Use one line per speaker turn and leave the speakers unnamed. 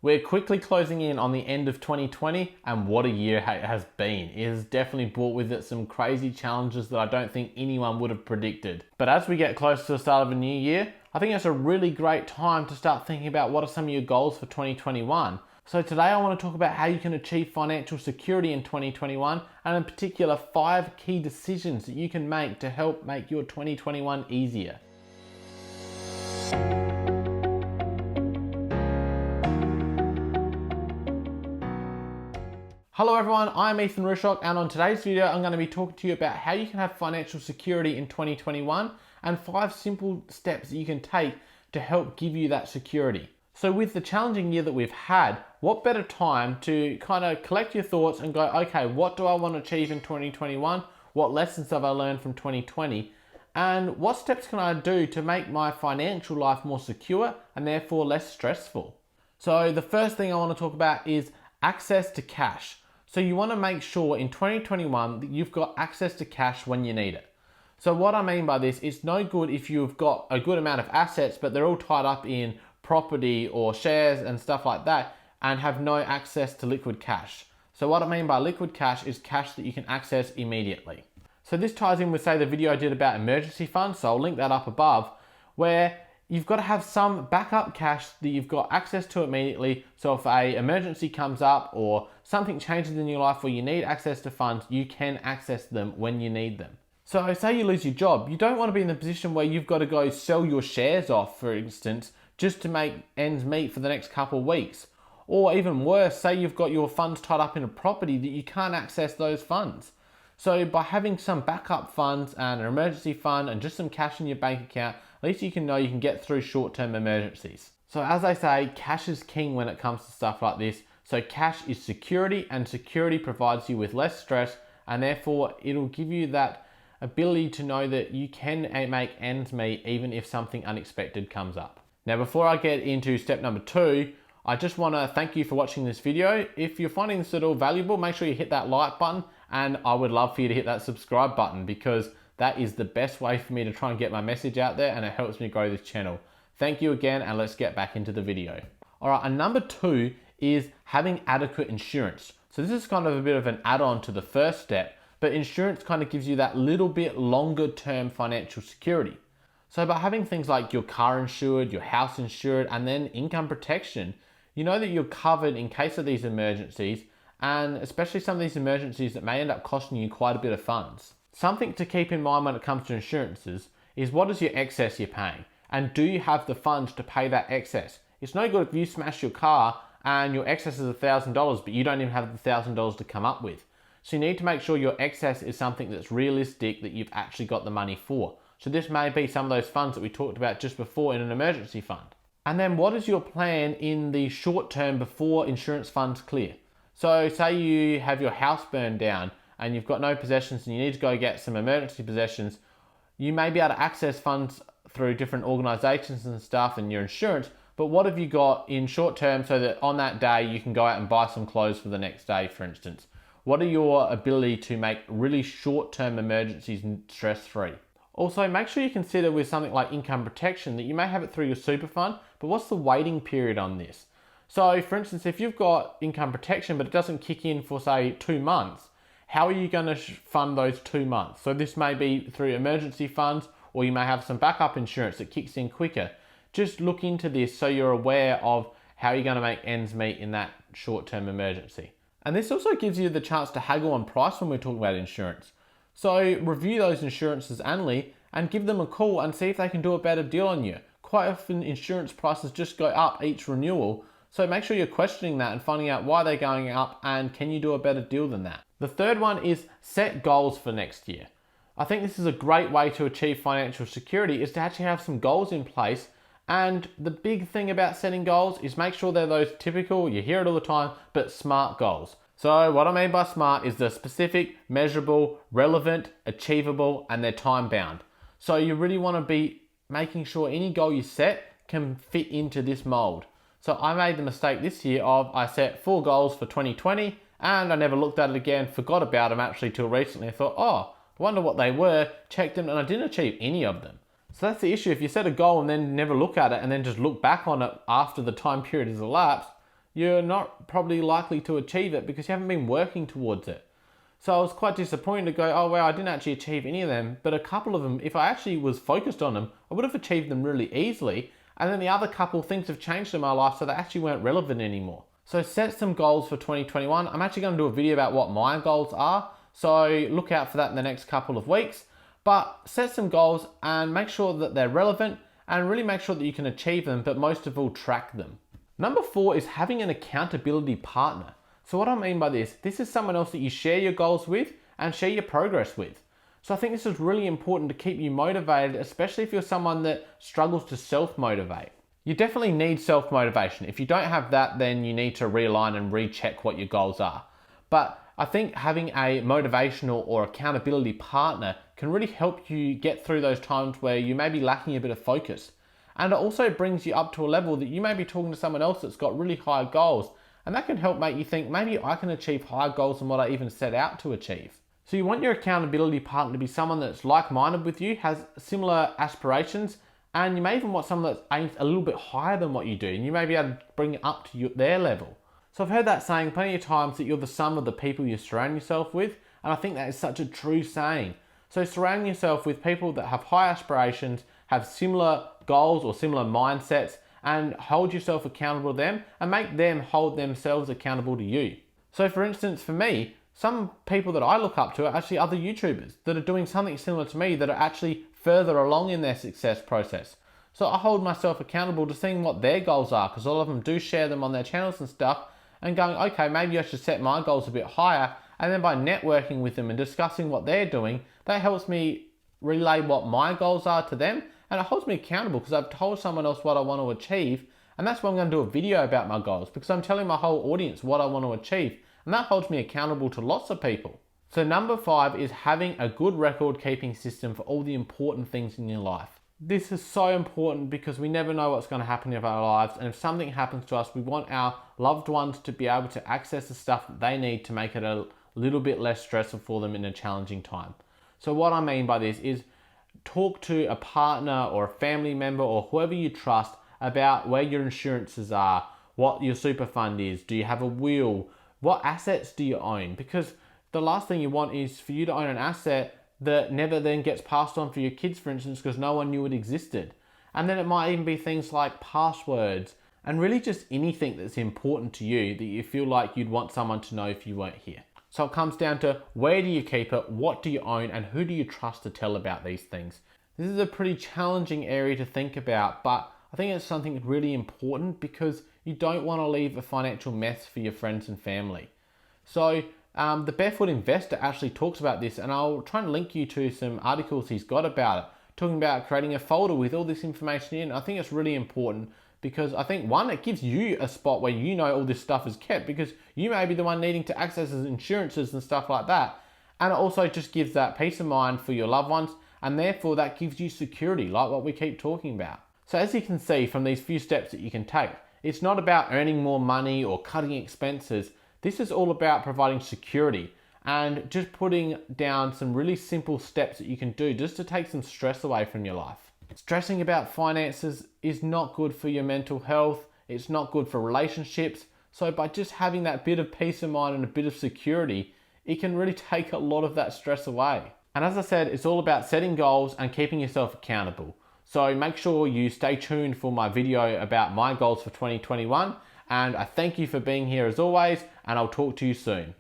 We're quickly closing in on the end of 2020, and what a year it has been. It has definitely brought with it some crazy challenges that I don't think anyone would have predicted. But as we get close to the start of a new year, I think it's a really great time to start thinking about what are some of your goals for 2021. So today I want to talk about how you can achieve financial security in 2021, and in particular 5 key decisions that you can make to help make your 2021 easier. Hello everyone, I'm Ethan Rooshock, and on today's video I'm going to be talking to you about how you can have financial security in 2021 and 5 simple steps that you can take to help give you that security. So with the challenging year that we've had, what better time to kind of collect your thoughts and go, okay, what do I want to achieve in 2021? What lessons have I learned from 2020? And what steps can I do to make my financial life more secure and therefore less stressful? So the first thing I want to talk about is access to cash. So you want to make sure in 2021 that you've got access to cash when you need it. So what I mean by this, it's no good if you've got a good amount of assets, but they're all tied up in property or shares and stuff like that, and have no access to liquid cash. So what I mean by liquid cash is cash that you can access immediately. So this ties in with, say, the video I did about emergency funds, so I'll link that up above, where you've got to have some backup cash that you've got access to immediately. So if an emergency comes up or something changes in your life where you need access to funds, you can access them when you need them. So say you lose your job, you don't want to be in the position where you've got to go sell your shares off, for instance, just to make ends meet for the next couple of weeks. Or even worse, say you've got your funds tied up in a property that you can't access those funds. So by having some backup funds and an emergency fund and just some cash in your bank account, at least you can know you can get through short-term emergencies. So as I say, cash is king when it comes to stuff like this. So cash is security, and security provides you with less stress, and therefore it'll give you that ability to know that you can make ends meet even if something unexpected comes up. Now before I get into step number 2, I just want to thank you for watching this video. If you're finding this at all valuable, make sure you hit that like button, and I would love for you to hit that subscribe button, because that is the best way for me to try and get my message out there, and it helps me grow this channel. Thank you again, and let's get back into the video. All right, and number 2 is having adequate insurance. So this is kind of a bit of an add-on to the first step, but insurance kind of gives you that little bit longer term financial security. So by having things like your car insured, your house insured, and then income protection, you know that you're covered in case of these emergencies, and especially some of these emergencies that may end up costing you quite a bit of funds. Something to keep in mind when it comes to insurances is, what is your excess you're paying? And do you have the funds to pay that excess? It's no good if you smash your car and your excess is $1,000, but you don't even have the $1,000 to come up with. So you need to make sure your excess is something that's realistic, that you've actually got the money for. So this may be some of those funds that we talked about just before in an emergency fund. And then what is your plan in the short term before insurance funds clear? So say you have your house burned down and you've got no possessions and you need to go get some emergency possessions. You may be able to access funds through different organizations and stuff and your insurance, but what have you got in short term so that on that day you can go out and buy some clothes for the next day, for instance? What are your ability to make really short-term emergencies stress-free? Also, make sure you consider with something like income protection that you may have it through your super fund, but what's the waiting period on this? So for instance, if you've got income protection but it doesn't kick in for say 2 months, how are you going to fund those 2 months? So this may be through emergency funds, or you may have some backup insurance that kicks in quicker. Just look into this so you're aware of how you're going to make ends meet in that short-term emergency. And this also gives you the chance to haggle on price when we're talking about insurance. So review those insurances annually and give them a call and see if they can do a better deal on you. Quite often insurance prices just go up each renewal, so make sure you're questioning that and finding out why they're going up and can you do a better deal than that. The third one is set goals for next year. I think this is a great way to achieve financial security, is to actually have some goals in place. And the big thing about setting goals is make sure they're those typical, you hear it all the time, but SMART goals. So what I mean by SMART is the specific, measurable, relevant, achievable, and they're time bound. So you really want to be making sure any goal you set can fit into this mold. So I made the mistake this year of I set 4 goals for 2020 and I never looked at it again, forgot about them actually till recently. I thought, oh, I wonder what they were, checked them, and I didn't achieve any of them. So that's the issue. If you set a goal and then never look at it and then just look back on it after the time period has elapsed, you're not probably likely to achieve it because you haven't been working towards it. So I was quite disappointed to go, oh wow, I didn't actually achieve any of them, but a couple of them, if I actually was focused on them, I would have achieved them really easily. And then the other couple, things have changed in my life, so they actually weren't relevant anymore. So set some goals for 2021. I'm actually going to do a video about what my goals are, so look out for that in the next couple of weeks. But set some goals and make sure that they're relevant and really make sure that you can achieve them, but most of all, track them. Number 4 is having an accountability partner. So what I mean by this is someone else that you share your goals with and share your progress with. So I think this is really important to keep you motivated, especially if you're someone that struggles to self-motivate. You definitely need self-motivation. If you don't have that, then you need to realign and recheck what your goals are. But I think having a motivational or accountability partner can really help you get through those times where you may be lacking a bit of focus. And it also brings you up to a level that you may be talking to someone else that's got really high goals, and that can help make you think, maybe I can achieve higher goals than what I even set out to achieve. So you want your accountability partner to be someone that's like-minded with you, has similar aspirations, and you may even want someone that aims a little bit higher than what you do, and you may be able to bring it up to their level. So I've heard that saying plenty of times, that you're the sum of the people you surround yourself with, and I think that is such a true saying. So surround yourself with people that have high aspirations, have similar goals or similar mindsets, and hold yourself accountable to them and make them hold themselves accountable to you. So for instance, for me, some people that I look up to are actually other YouTubers that are doing something similar to me, that are actually further along in their success process. So I hold myself accountable to seeing what their goals are, because a lot of them do share them on their channels and stuff, and going, okay, maybe I should set my goals a bit higher. And then by networking with them and discussing what they're doing, that helps me relay what my goals are to them, and it holds me accountable because I've told someone else what I want to achieve. And that's why I'm going to do a video about my goals, because I'm telling my whole audience what I want to achieve, and that holds me accountable to lots of people. So number 5 is having a good record keeping system for all the important things in your life. This is so important because we never know what's going to happen in our lives, and if something happens to us, we want our loved ones to be able to access the stuff that they need to make it a little bit less stressful for them in a challenging time. So what I mean by this is, talk to a partner or a family member or whoever you trust about where your insurances are, what your super fund is, do you have a will, what assets do you own? Because the last thing you want is for you to own an asset that never then gets passed on for your kids, for instance, because no one knew it existed. And then it might even be things like passwords and really just anything that's important to you that you feel like you'd want someone to know if you weren't here. So it comes down to, where do you keep it, what do you own, and who do you trust to tell about these things? This is a pretty challenging area to think about, but I think it's something really important because you don't want to leave a financial mess for your friends and family. So the Barefoot Investor actually talks about this, and I'll try and link you to some articles he's got about it, talking about creating a folder with all this information in. I think it's really important because I think, one, it gives you a spot where you know all this stuff is kept, because you may be the one needing to access insurances and stuff like that. And it also just gives that peace of mind for your loved ones, and therefore that gives you security, like what we keep talking about. So as you can see from these few steps that you can take, it's not about earning more money or cutting expenses. This is all about providing security and just putting down some really simple steps that you can do just to take some stress away from your life. Stressing about finances is not good for your mental health. It's not good for relationships. So by just having that bit of peace of mind and a bit of security, it can really take a lot of that stress away. And as I said, it's all about setting goals and keeping yourself accountable. So make sure you stay tuned for my video about my goals for 2021. And I thank you for being here as always, and I'll talk to you soon.